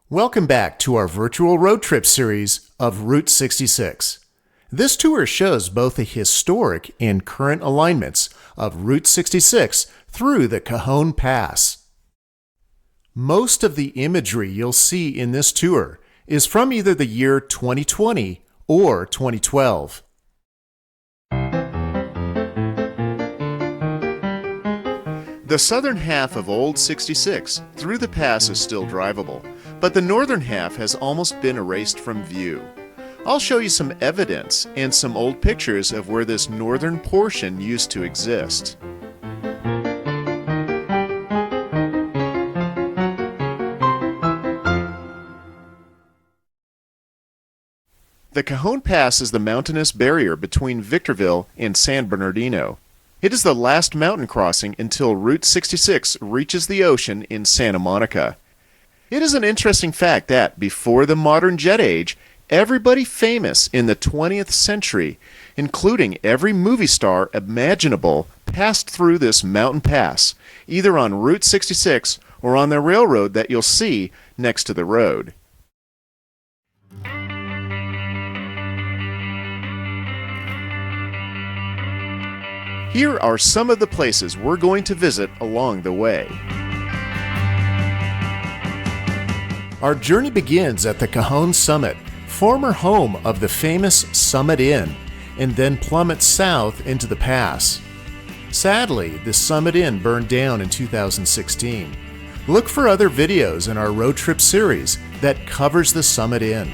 Welcome back to our virtual road trip series of Route 66. This tour shows both the historic and current alignments of Route 66 through the Cajon Pass. Most of the imagery you'll see in this tour is from either the year 2020 or 2012. The southern half of Old 66 through the pass is still drivable, but the northern half has almost been erased from view. I'll show you some evidence and some old pictures of where this northern portion used to exist. The Cajon Pass is the mountainous barrier between Victorville and San Bernardino. It is the last mountain crossing until Route 66 reaches the ocean in Santa Monica. It is an interesting fact that, before the modern jet age, everybody famous in the 20th century, including every movie star imaginable, passed through this mountain pass, either on Route 66 or on the railroad that you'll see next to the road. Here are some of the places we're going to visit along the way. Our journey begins at the Cajon Summit, former home of the famous Summit Inn, and then plummets south into the pass. Sadly, the Summit Inn burned down in 2016. Look for other videos in our road trip series that covers the Summit Inn.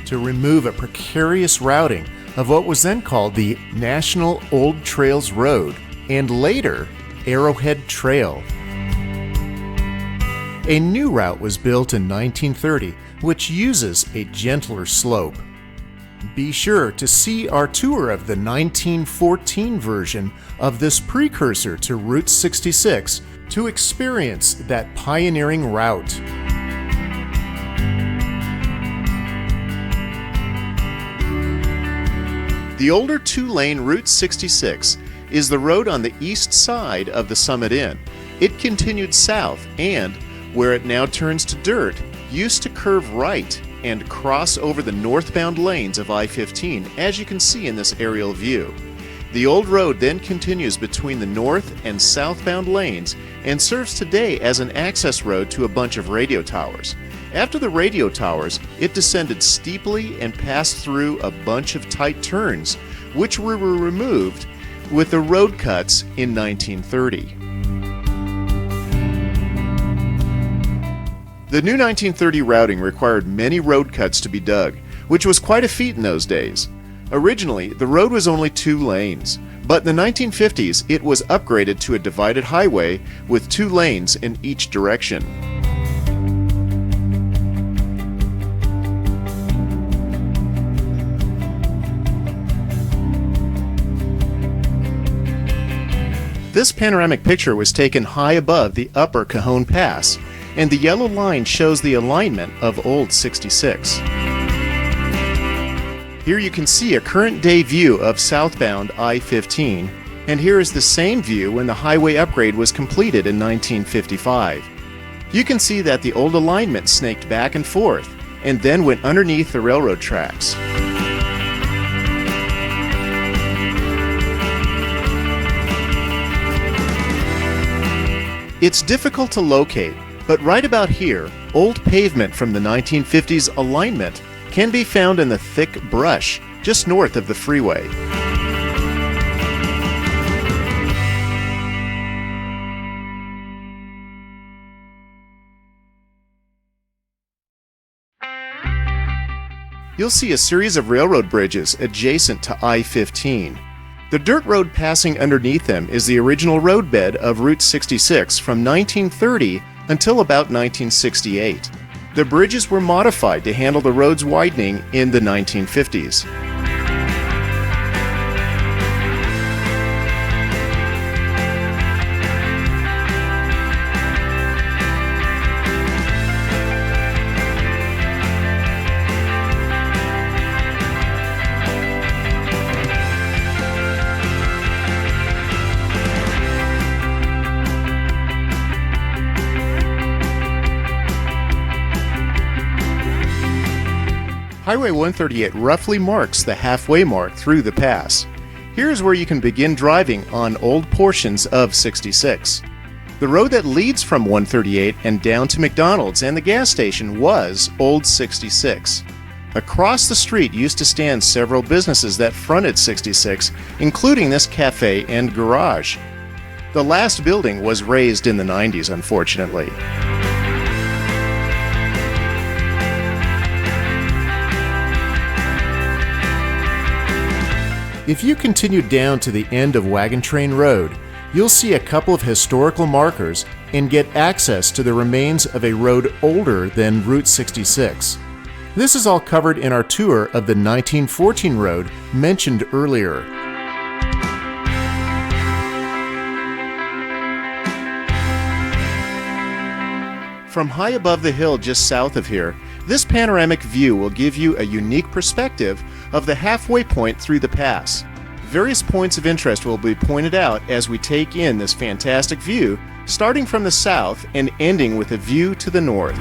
To remove a precarious routing of what was then called the National Old Trails Road and later Arrowhead Trail. A new route was built in 1930 which uses a gentler slope. Be sure to see our tour of the 1914 version of this precursor to Route 66 to experience that pioneering route. The older two-lane Route 66 is the road on the east side of the Summit Inn. It continued south and, where it now turns to dirt, used to curve right and cross over the northbound lanes of I-15, as you can see in this aerial view. The old road then continues between the north and southbound lanes and serves today as an access road to a bunch of radio towers. After the radio towers, it descended steeply and passed through a bunch of tight turns, which were removed with the road cuts in 1930. The new 1930 routing required many road cuts to be dug, which was quite a feat in those days. Originally, the road was only 2 lanes, but in the 1950s it was upgraded to a divided highway with 2 lanes in each direction. This panoramic picture was taken high above the upper Cajon Pass, and the yellow line shows the alignment of Old 66. Here you can see a current-day view of southbound I-15, and here is the same view when the highway upgrade was completed in 1955. You can see that the old alignment snaked back and forth, and then went underneath the railroad tracks. It's difficult to locate, but right about here, old pavement from the 1950s alignment can be found in the thick brush just north of the freeway. You'll see a series of railroad bridges adjacent to I-15. The dirt road passing underneath them is the original roadbed of Route 66 from 1930 until about 1968. The bridges were modified to handle the road's widening in the 1950s. Highway 138 roughly marks the halfway mark through the pass. Here's where you can begin driving on old portions of 66. The road that leads from 138 and down to McDonald's and the gas station was Old 66. Across the street used to stand several businesses that fronted 66, including this cafe and garage. The last building was razed in the 90s, unfortunately. If you continue down to the end of Wagon Train Road, you'll see a couple of historical markers and get access to the remains of a road older than Route 66. This is all covered in our tour of the 1914 road mentioned earlier. From high above the hill just south of here, this panoramic view will give you a unique perspective of the halfway point through the pass. Various points of interest will be pointed out as we take in this fantastic view, starting from the south and ending with a view to the north.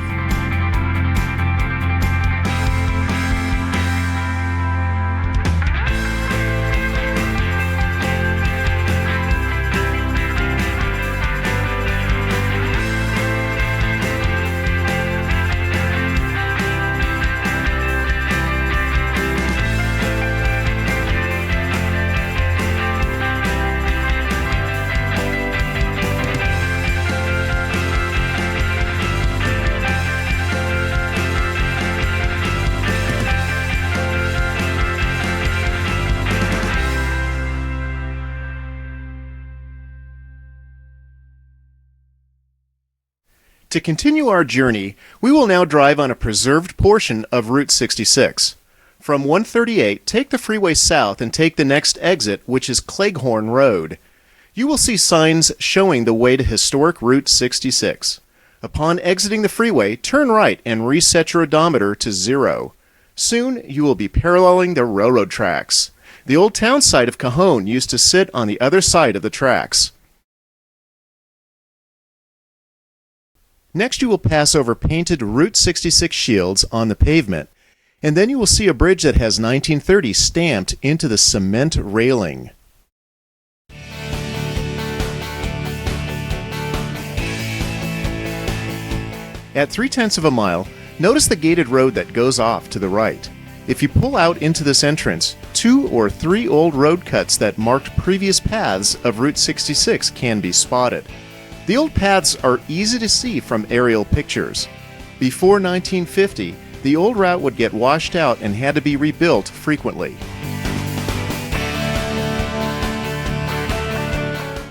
To continue our journey, we will now drive on a preserved portion of Route 66. From 138, take the freeway south and take the next exit, which is Cajon Road. You will see signs showing the way to historic Route 66. Upon exiting the freeway, turn right and reset your odometer to 0. Soon, you will be paralleling the railroad tracks. The old town site of Cajon used to sit on the other side of the tracks. Next, you will pass over painted Route 66 shields on the pavement, and then you will see a bridge that has 1930 stamped into the cement railing. At 3/10 of a mile, notice the gated road that goes off to the right. If you pull out into this entrance, 2 or 3 old road cuts that marked previous paths of Route 66 can be spotted. The old paths are easy to see from aerial pictures. Before 1950, the old route would get washed out and had to be rebuilt frequently.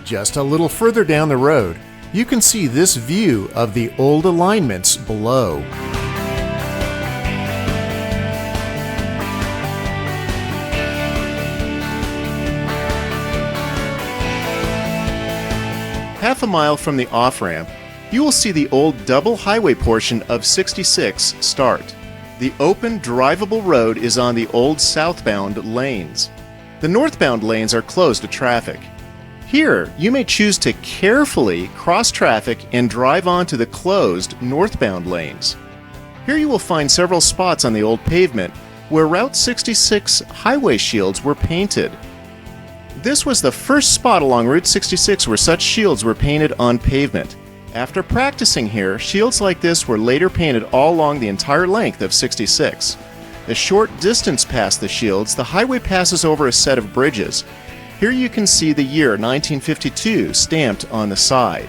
Just a little further down the road, you can see this view of the old alignments below. Half a mile from the off-ramp, you will see the old double highway portion of 66 start. The open, drivable road is on the old southbound lanes. The northbound lanes are closed to traffic. Here, you may choose to carefully cross traffic and drive onto the closed northbound lanes. Here you will find several spots on the old pavement where Route 66 highway shields were painted. This was the first spot along Route 66 where such shields were painted on pavement. After practicing here, shields like this were later painted all along the entire length of 66. A short distance past the shields, the highway passes over a set of bridges. Here you can see the year 1952 stamped on the side.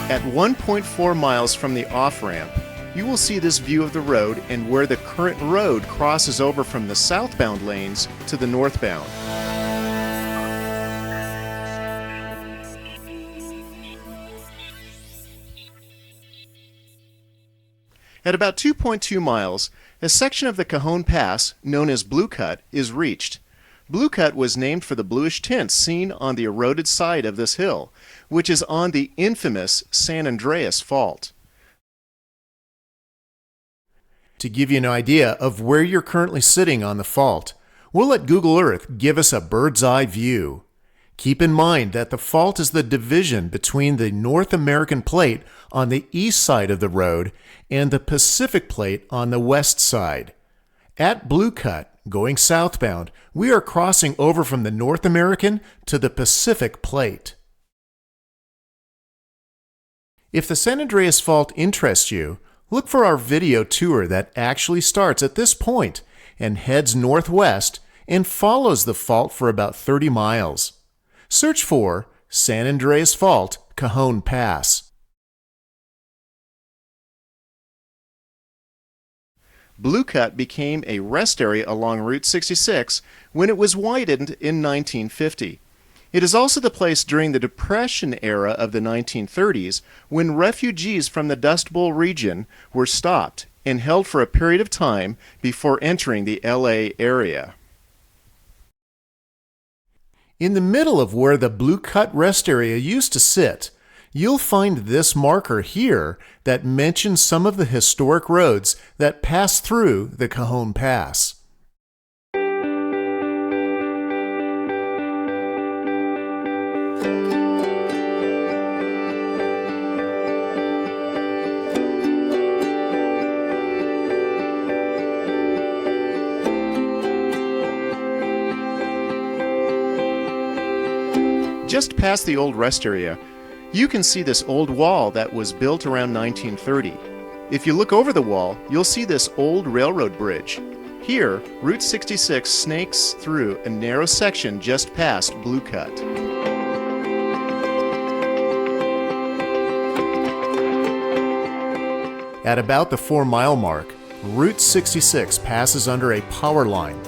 At 1.4 miles from the off-ramp, you will see this view of the road and where the current road crosses over from the southbound lanes to the northbound. At about 2.2 miles, a section of the Cajon Pass, known as Blue Cut, is reached. Blue Cut was named for the bluish tints seen on the eroded side of this hill, which is on the infamous San Andreas Fault. To give you an idea of where you're currently sitting on the fault, We'll let Google Earth give us a bird's eye view. Keep in mind that the fault is the division between the North American plate on the east side of the road and the Pacific plate on the west side. At Blue Cut, going southbound, we are crossing over from the North American to the Pacific plate. If the San Andreas Fault interests you, look for our video tour that actually starts at this point and heads northwest and follows the fault for about 30 miles. Search for San Andreas Fault, Cajon Pass. Blue Cut became a rest area along Route 66 when it was widened in 1950. It is also the place during the Depression era of the 1930s when refugees from the Dust Bowl region were stopped and held for a period of time before entering the LA area. In the middle of where the Blue Cut rest area used to sit, you'll find this marker here that mentions some of the historic roads that pass through the Cajon Pass. Just past the old rest area, you can see this old wall that was built around 1930. If you look over the wall, you'll see this old railroad bridge. Here, Route 66 snakes through a narrow section just past Blue Cut. At about the 4-mile mark, Route 66 passes under a power line.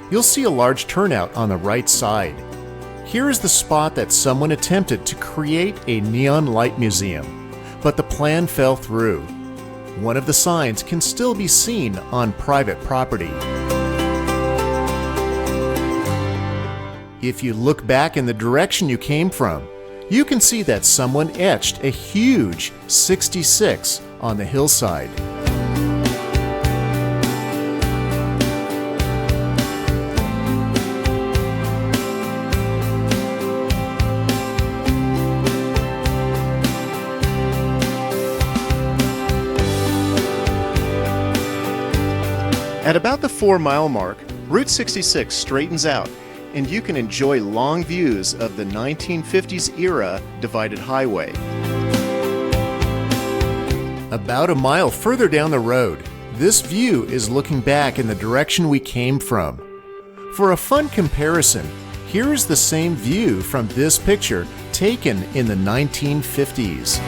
You'll see a large turnout on the right side. Here is the spot that someone attempted to create a neon light museum, but the plan fell through. One of the signs can still be seen on private property. If you look back in the direction you came from, you can see that someone etched a huge 66 on the hillside. At about the 4-mile mark, Route 66 straightens out, and you can enjoy long views of the 1950s era divided highway. About a mile further down the road, this view is looking back in the direction we came from. For a fun comparison, here is the same view from this picture taken in the 1950s.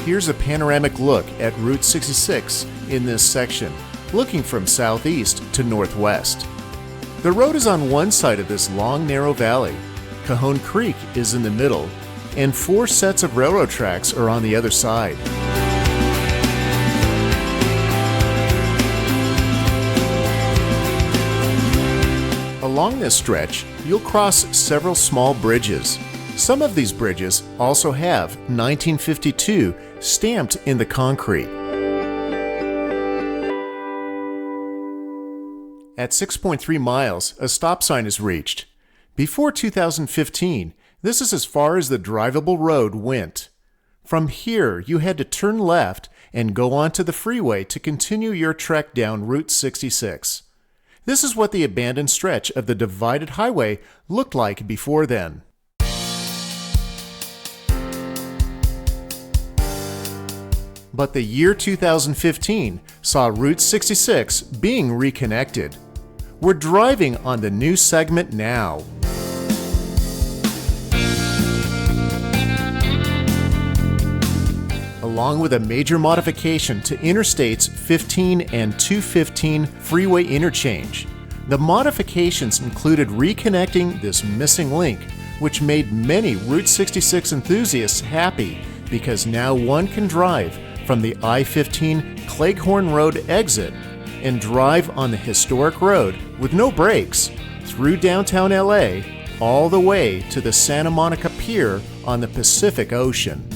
Here's a panoramic look at Route 66 in this section, looking from southeast to northwest. The road is on one side of this long, narrow valley. Cajon Creek is in the middle, and 4 sets of railroad tracks are on the other side. Along this stretch, you'll cross several small bridges. Some of these bridges also have 1952 stamped in the concrete. At 6.3 miles, a stop sign is reached. Before 2015, this is as far as the drivable road went. From here, you had to turn left and go onto the freeway to continue your trek down Route 66. This is what the abandoned stretch of the divided highway looked like before then. But the year 2015 saw Route 66 being reconnected. We're driving on the new segment now. Along with a major modification to Interstates 15 and 215 freeway interchange. The modifications included reconnecting this missing link, which made many Route 66 enthusiasts happy because now one can drive from the I-15 Cleghorn Road exit and drive on the historic road with no brakes through downtown LA all the way to the Santa Monica Pier on the Pacific Ocean.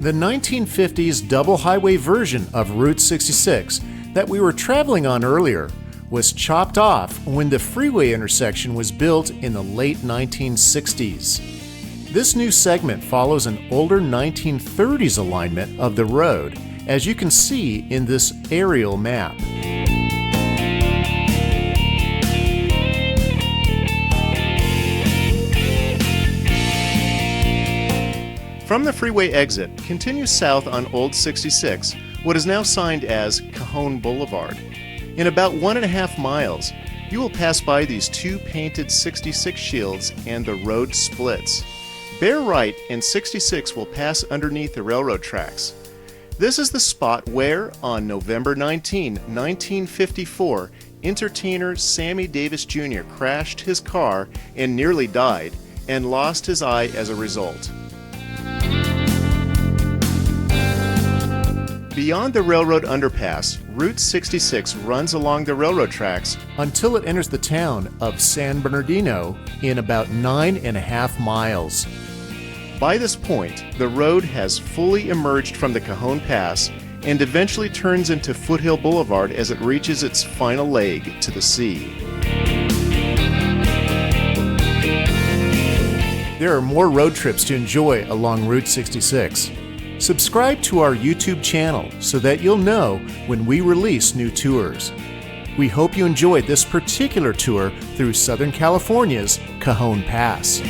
The 1950s double highway version of Route 66 that we were traveling on earlier was chopped off when the freeway intersection was built in the late 1960s. This new segment follows an older 1930s alignment of the road, as you can see in this aerial map. From the freeway exit, continue south on Old 66, what is now signed as Cajon Boulevard. In about 1.5 miles, you will pass by these two painted 66 shields and the road splits. Bear right and 66 will pass underneath the railroad tracks. This is the spot where, on November 19, 1954, entertainer Sammy Davis Jr. crashed his car and nearly died, and lost his eye as a result. Beyond the railroad underpass, Route 66 runs along the railroad tracks until it enters the town of San Bernardino in about 9.5 miles. By this point, the road has fully emerged from the Cajon Pass and eventually turns into Foothill Boulevard as it reaches its final leg to the sea. There are more road trips to enjoy along Route 66. Subscribe to our YouTube channel so that you'll know when we release new tours. We hope you enjoyed this particular tour through Southern California's Cajon Pass.